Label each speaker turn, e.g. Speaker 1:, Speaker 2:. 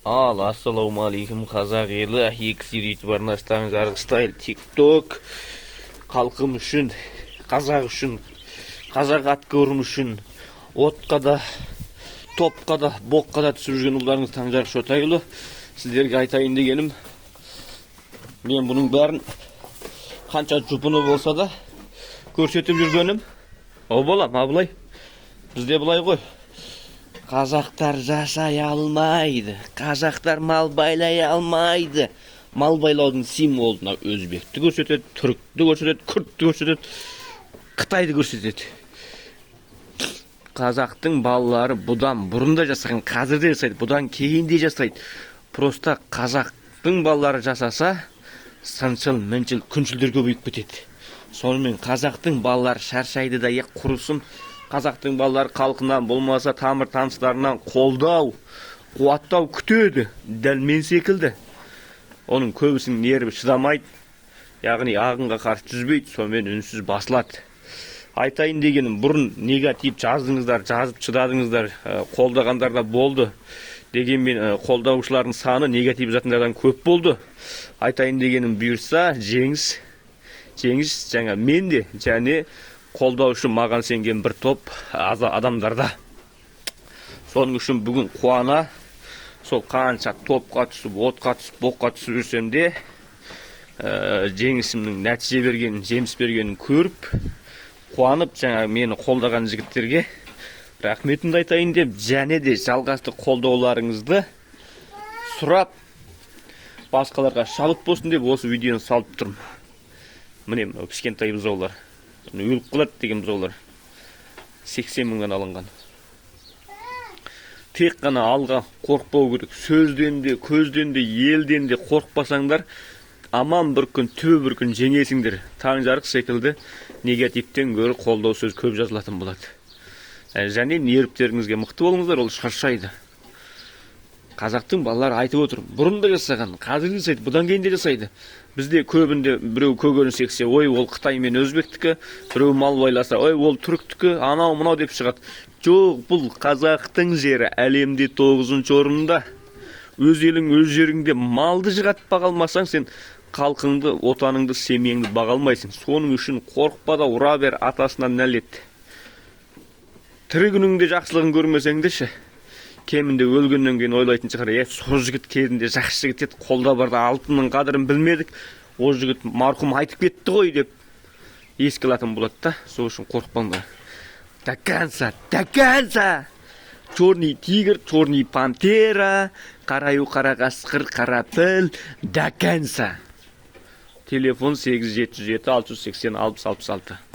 Speaker 1: Ассалаумалейкум қазақ елі, X YouTube арнасынан стайл TikTok халқым үшін, қазақ үшін, қазақ атқорым үшін, отқа да, топқа да, боққа да түсіп жүрген ұлдарыңыз Таңжарық Шотайұлы. Сіздерге айтайын дегенім, мен бұның бәрін қанша жұпыны болса да көрсетіп жүргенім. О балам, абылай, бізде бұлай ғой. Қазақтар жасай алмайды, қазақтар мал байлай алмайды. Мал байлаудың символына өзбекті көрсетеді, түрікті көрсетеді, күртті көрсетеді, Қытайды көрсетеді. Қазақтың балалары бұдан бұрын да жасаған, қазір де жасайды, бұдан кейін де жасайды. Просто қазақтың балалары жасаса, сыншыл, міншіл, күншілдер көбейіп кетеді. Сонымен қазақтың балалары шаршайды да құрысын. Қазақтың балалары халқынан болмаса тамыр таныстарынан қолдау, қуаттау күтеді. Дәл мен секілді. Оның көбісінің нерві шыдамайды, яғни ағынға қарсы жүзбейді, сонымен үнсіз басылады. Айтайын дегенім, бұрын негатив жаздыңыздар, жазып шыдадыңыздар, қолдағандар да болды. Дегенмен қолдаушылардың саны негатив жатындардан көп болды. Айтайын дегенім бұйырса, жеңіс жаңа мен де және қолдаушы маған сенген бір топ адамдарда. Соның үшін бүгін қуана, сол қанша топқа түсіп, отқа түсіп, боққа түсіп жүрсем де, жеңісімнің нәтиже бергенін, жеміс бергенін көріп, қуанып, жаңа мені қолдаған жігіттерге рахметімді айтайын деп, және де жалғасты қолдауларыңызды сұрап, басқаларға шабыт болсын деп осы видеоны салып тұрмын. Міне, кішкентай бұзаулар. Өліп қалады деген бұзаулар. 80 мыңнан алынған. Тек қана алға қорықпау керек. Сөзден де, көзден де, елден де қорықпасаңдар, аман бір күн, түбі бір күн жеңесіңдер. Таңжарық секілді негативтен гөрі қолдау сөз көп жазылатын болады. Және нервтеріңізге мықты болыңыздар, ол шаршайды. Қазақтың балалары айтып отыр, бұрын да жасаған, қазір жасайды, бұдан кейін де жасайды. Бізде көбінде біреу көкөніс ексе, ой, ол Қытай мен өзбектікі, біреу мал байласа, ой, ол түріктікі, анау мынау деп шығады. Жоқ, бұл қазақтың жері әлемде 9-шы орында. Өз елің, өз жеріңде малды жығатып баға алмасаң, сен халқыңды, отаныңды, семьеңді баға алмайсың. Соның үшін қорықпа да ұра бер, атасынан нәлет. Тірі күніңде жақсылығын көрмесең де ше, кемінде өлгеннен кейін ойлайтын шығар, сол жігіт кезінде жақсы жігіт еді, қолда барда алтынның қадірін білмедік, ол жігіт марқұм айтып кетті ғой деп еске алатын болады да. Сол үшін қорықпаңдар. До конца, черный тигр, черный пантера, қараю қара қасқыр, қара піл, до конца. Телефон 8707 680 60 66.